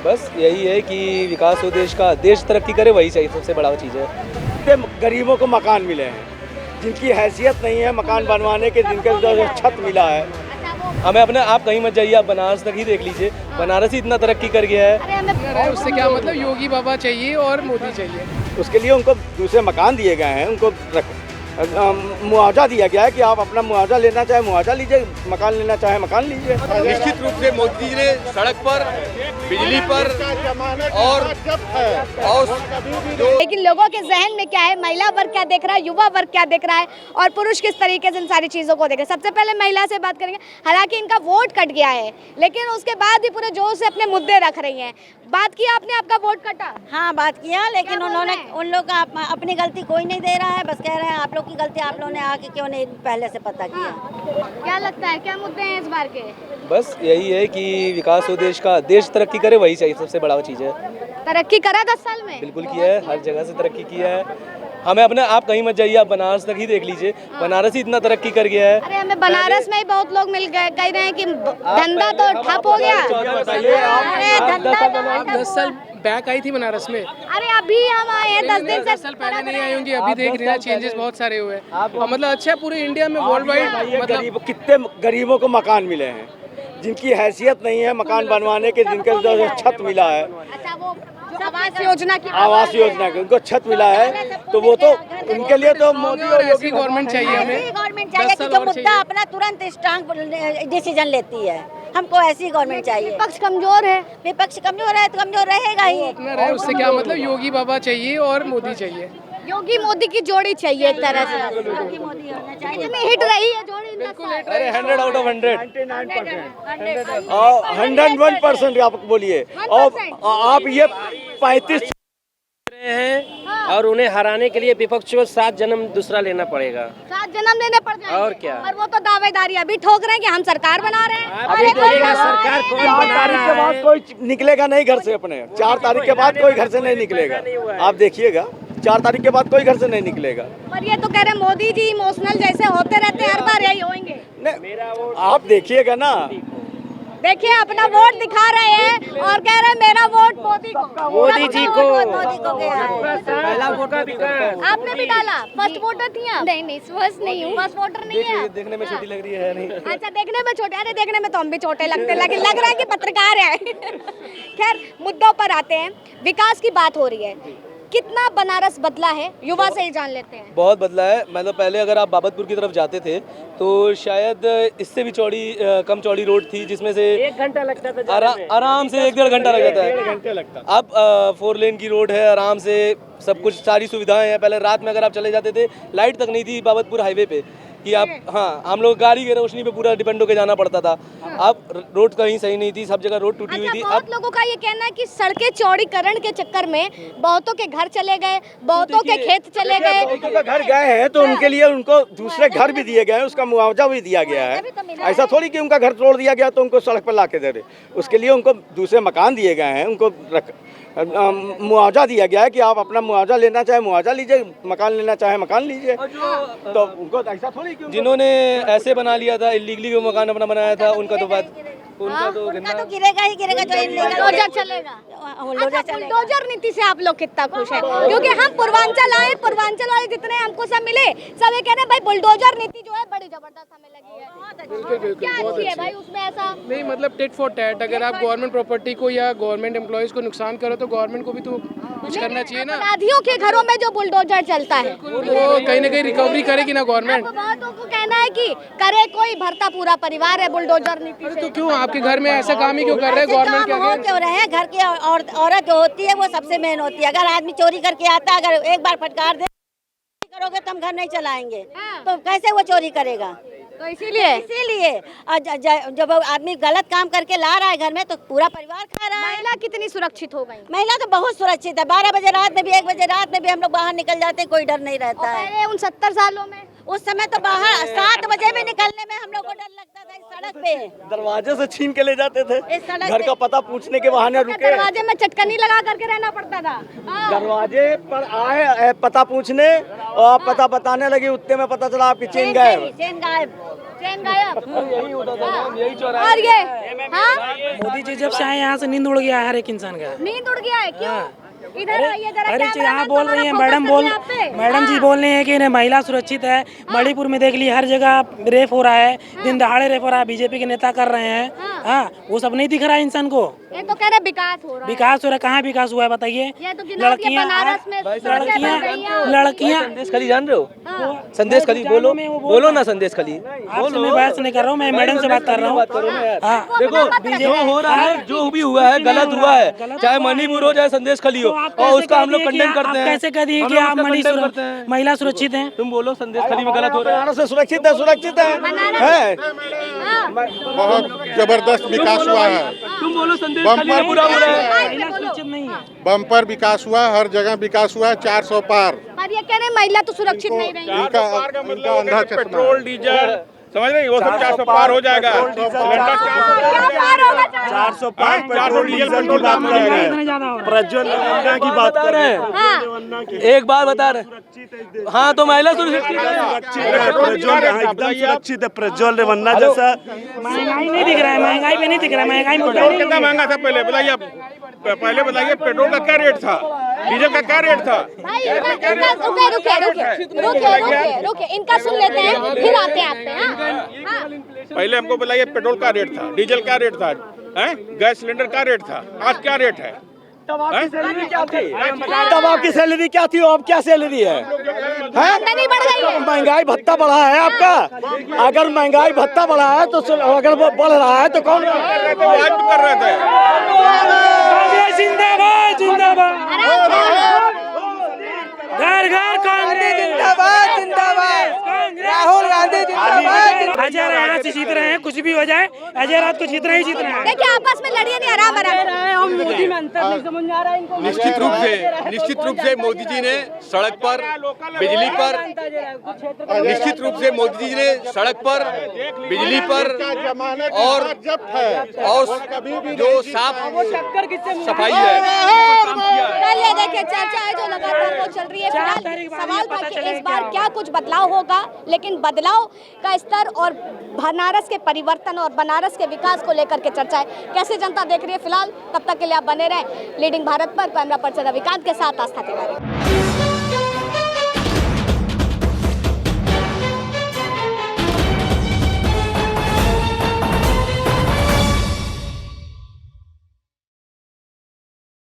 बस यही है कि विकास हो देश का, देश तरक्की करे, वही चाहिए, सबसे बड़ा चीज़ है। कितने गरीबों को मकान मिले हैं जिनकी हैसियत नहीं है मकान बनवाने के, जिनके जो छत मिला है। हमें अपने, आप कहीं मत जाइए, आप बनारस तक ही देख लीजिए, बनारस ही इतना तरक्की कर गया है। उससे क्या मतलब, योगी बाबा चाहिए और मोदी चाहिए। उसके लिए उनको दूसरे मकान दिए गए हैं, उनको मुआवजा दिया गया है कि आप अपना मुआवजा लेना चाहे मुआवजा लीजिए, मकान लेना चाहे मकान लीजिए। निश्चित रूप से मोदी जी ने सड़क पर, बिजली पर और लेकिन लोगों के जहन में क्या है, महिला वर्ग क्या देख रहा है, युवा वर्ग क्या देख रहा है और पुरुष किस तरीके से इन सारी चीज़ों को देख रहे हैं। सबसे पहले महिला से बात करेंगे। हालांकि इनका वोट कट गया है, लेकिन उसके बाद भी पूरे जोर से अपने मुद्दे रख रही हैं। बात किया आपने, आपका वोट कटा? हाँ बात किया, लेकिन उन्होंने, उन लोग का अपनी गलती कोई नहीं दे रहा है, बस कह रहे हैं आप लोग की गलती, आप लोगों ने आके क्यों नहीं पहले से पता किया। क्या लगता है, क्या मुद्दे हैं इस बार के? बस यही है कि विकास हो देश का, देश तरक्की करे, वही चाहिए, सबसे बड़ा चीज़ है। तरक्की करा 10 साल में? बिल्कुल किया है, हर जगह से तरक्की किया है। हमें अपने, आप कहीं मत जाइए, आप बनारस तक ही देख लीजिए, बनारस ही इतना तरक्की कर गया है। अरे हमें बनारस में ही बहुत लोग मिल गए, कह रहे हैं कि धंधा तो ठप हो गया। अरे धंधा 10 साल बैक आई थी बनारस में। अरे अभी हम आए हैं 10 दिन से। 10 साल पहले नहीं आई होंगी, अभी देख रही हैं चेंजेस बहुत सारे हुए हैं। मतलब अच्छा, पूरे इंडिया में, वर्ल्ड वाइड, मतलब कितने गरीबों को मकान मिले हैं जिनकी हैसियत नहीं है मकान बनवाने के, जिनके जो छत मिला है। अच्छा, वो आवास योजना की, आवास योजना के उनको छत मिला है, तो वो तो उनके लिए तो मोदी और ऐसी गवर्नमेंट चाहिए हमें। ऐसी गवर्नमेंट चाहिए कि जो मुद्दा अपना तुरंत स्ट्रांग डिसीजन लेती है। हमको ऐसी गवर्नमेंट चाहिए। विपक्ष कमजोर है, विपक्ष कमजोर है तो कमजोर रहेगा ही। अपना रहे, उससे क्या मतलब, योगी बाबा चाहिए और मोदी चाहिए। योगी मोदी की जोड़ी चाहिए एक तरह से। योगी मोदी होना चाहिए। कितनी हिट रही है जोड़ी इन 10 साल? अरे 100 आउट ऑफ 100, 101% आप बोलिए। और आप ये 35 हैं और उन्हें हराने के लिए विपक्ष को 7 जन्म दूसरा लेना पड़ेगा। 7 जन्म लेने पड़ जाएंगे। और क्या? और वो तो दावेदारी अभी ठोक रहे हैं कि हम सरकार बना रहे हैं। अभी बोलिएगा सरकार कौन 4 बना तारीख के रहा बाद है? कोई निकलेगा नहीं घर से अपने। 4 तारीख के बाद कोई घर से नहीं निकलेगा, आप देखिएगा। 4 तारीख के बाद कोई घर से नहीं निकलेगा। पर ये तो कह रहे हैं मोदी जी इमोशनल जैसे होते रहते हैं, हर बार यही होंगे। नहीं, आप देखिएगा ना, देखिए अपना वोट दिखा रहे हैं और कह रहे हैं मेरा वोट मोदी को, मोदी जी को। मोदी को गया है। पहला वोटर विकास। आपने भी डाला? फर्स्ट वोटर थी आप? नहीं, फर्स्ट नहीं हूँ। फर्स्ट वोटर नहीं है? देखने में छोटी लग रही है नहीं? अच्छा, देखने में छोटे, अरे देखने में तो हम भी छोटे लगते, लेकिन लग रहा है कि पत्रकार है। खैर, मुद्दों पर आते हैं। विकास की बात हो रही है, कितना बनारस बदला है, युवा से ही जान लेते हैं। बहुत बदला है। मतलब पहले अगर आप बाबतपुर की तरफ जाते थे तो शायद इससे भी कम चौड़ी रोड थी, जिसमें से 1 घंटा लगता था आराम से 1-1.5 घंटा लग जाता है। अब 4 लेन की रोड है, आराम से सब कुछ, सारी सुविधाएं हैं। पहले रात में अगर आप चले जाते थे, लाइट तक नहीं थी बाबतपुर हाईवे पे कि आप, हाँ, हम लोग गाड़ी की रोशनी पे पूरा डिपेंड होकर जाना पड़ता था। अब रोड कहीं सही नहीं थी, सब जगह रोड टूटी हुई थी। बहुत लोगों का ये कहना है कि सड़कें चौड़ीकरण के चक्कर में बहुतों के घर चले गए, बहुतों के खेत चले गए। बहुतों के घर गए हैं तो उनके लिए उनको दूसरे घर भी दिए गए हैं, उसका मुआवजा भी दिया गया है। ऐसा थोड़ी कि उनका घर तोड़ दिया गया तो उनको सड़क पर ला के दे रहे। उसके लिए उनको दूसरे मकान दिए गए हैं, उनको मुआवजा दिया गया है कि आप अपना मुआवजा लेना चाहे मुआवजा लीजिए, मकान लेना चाहे मकान लीजिए। तो उनको ऐसा थोड़ी कि जिन्होंने ऐसे बना लिया था, इलीगली वो मकान अपना बनाया था, उनका तो बात, उनका तो गिरेगा ही गिरेगा। जो बुलडोजर चलेगा। अच्छा, बुलडोजर नीति से आप लोग कितना खुश हैं? क्योंकि हम पूर्वांचल आए, पूर्वांचल वाले जितने हमको सब मिले, सब ये कह रहे हैं भाई बुलडोजर नीति जो है बड़ी जबरदस्त हमें लगी है। बिल्कुल, क्या बहुत अच्छी है अच्छी भाई उसमें? ऐसा नहीं, मतलब टिट फॉर टैट। अगर आप गवर्नमेंट प्रॉपर्टी को या गवर्नमेंट एम्प्लॉयज को नुकसान करो तो गवर्नमेंट को भी तो कुछ करना चाहिए ना। अपराधियों के घरों में जो बुलडोजर चलता है, तो कहीं ना कहीं रिकवरी करेगी ना गवर्नमेंट। बहुतों को कहना है कि करे कोई भरता पूरा परिवार है बुलडोजर नीति से। तो क्यों आपके घर में ऐसा काम ही क्यों कर रहे हैं गवर्नमेंट के हो क्यों रहे हैं? घर की औरत जो होती है वो सबसे मेन होती है। अगर आदमी चोरी करके आता है, अगर एक बार फटकार दे करोगे तो हम घर नहीं चलाएंगे, तो कैसे वो चोरी करेगा? तो इसीलिए जब आदमी गलत काम करके ला रहा है घर में तो पूरा परिवार खा रहा है। महिला कितनी सुरक्षित हो गई? महिला तो बहुत सुरक्षित है। 12 बजे रात में भी, 1 बजे रात में भी हम लोग बाहर निकल जाते हैं, कोई डर नहीं रहता है। पहले उन 70 सालों में उस समय तो बाहर 7 बजे भी निकलने में हम लोग को डर लगता था। इस सड़क पे दरवाजे से छीन के ले जाते थे, इस सड़क घर का पता पूछने के बहाने रुके, दरवाजे में चटकनी लगा करके रहना पड़ता था। दरवाजे पर आए पता पूछने, और आप पता बताने लगे, उतने में पता चला आपकी चेन गायब। चेन गायब। चैन गायब। यही होता था हाँ। मैम, यही चौराहे और ये हाँ मोदी जी जब से आए यहाँ से नींद उड़ गया है हर एक इंसान का। नींद उड़ गया है क्यों? इधर आइए जरा, अरे कैमरा यहाँ मैन बोल तुम्हारा रही है फोकस मैडम कर लिया आप पे। मैडम जी हाँ। बोल रही है कि महिला सुरक्षित है। मणिपुर में देख ली हर जगह रेप हो रहा है, दिन दहाड़े रेप हो रहा है, बीजेपी के नेता कर रहे हैं। हाँ वो सब नहीं दिख रहा है इंसान को। ये तो कह रहे विकास हो रहा है। विकास हो रहा है, कहाँ विकास हुआ है बताइए? ये तो गिनाओ कि बनारस में सड़कें बन रही हैं। लड़कियाँ संदेश खली जान रहे हो? हाँ। संदेश खली बोलो, में वो बोल बोलो ना संदेश खली। आपसे मैं बहस नहीं कर रहा हूँ, मैं मैडम से बात कर रहा बात करो हूँ। ना यार। हाँ देखो जो हो रहा है, जो भी हुआ है गलत हुआ है, चाहे मणिपुर हो चाहे संदेश खली हो, और उसका हम लोग कंडेम करते हैं। कैसे कह दिए कि आप महिला सुरक्षित हैं? तुम बोलो संदेश खली में गलत हो रहा है। बनारस से सुरक्षित है, सुरक्षित है। हाँ। बहुत जबरदस्त विकास हुआ है। तुम बोलो संदेश खली में बुरा हो रहा है। महिला सुरक्षित नहीं है। बम्पर विकास हुआ, हर जगह विकास हुआ, 400 पार। पर ये कह रहे महिला तो सुरक्षित नहीं रही। इनका अंधा चश्मा। पेट्रोल डीजल समझ रहे हैं, वो सब 400 पार हो जाएगा। क्या पार होगा? 400 पार पेट्रोल डीजल की बात कर रहे हैं, प्रज्वल वन्ना की बात कर रहे हैं। हाँ। एक बार बता रहे, हाँ तो महिला सुरक्षित है। प्रज्वल एकदम सुरक्षित है। प्रज्वल रेवन्ना जैसा महंगाई नहीं दिख रहा है, महंगाई पे नहीं दिख रहा है, महंगाई मुद्दा पेट्रोल नहीं कितना महंगा था पहले बताइए? पहले बताइए पेट्रोल का क्या रेट था, डीजल का क्या रेट था? भाई रुके इनका सुन लेते हैं फिर आते हैं आप पे। हाँ। पहले हमको बताइए पेट्रोल का रेट था, डीजल का रेट था, गैस सिलेंडर का रेट था, आज क्या रेट है? तब आपकी सैलरी क्या थी, अब क्या सैलरी है? आमदनी बढ़ गई है। महंगाई भत्ता बढ़ा है आपका? अगर महंगाई भत्ता बढ़ा है तो अगर वो बढ़ रहा है तो कौन कर रहे थे? जिंदाबाद जिंदाबाद, घर घर कांग्रेस जिंदाबाद जिंदाबाद, राहुल गांधी जिंदाबाद। अजय रात यहाँ से जीत रहे हैं, कुछ भी हो जाए अजय रात को जीतना ही जीतना है। देखिए आपस में लड़िए नहीं, आराम आराम। निश्चित रूप से मोदी जी ने सड़क पर, बिजली पर, निश्चित रूप से मोदी जी ने सड़क पर, बिजली पर और जो साफ सफाई है कल ये देखिए चर्चा है जो लगातार वो चल रही है। फिलहाल सवाल था कि इस बार क्या कुछ बदलाव होगा, लेकिन बदलाव का स्तर और बनारस के परिवर्तन और बनारस के विकास को लेकर के चर्चा है। कैसे जनता देख रही है फिलहाल, तब तक के लिए आप बने रहें लीडिंग भारत पर। कैमरा पर्सन रविकांत के साथ आस्था तिवारी।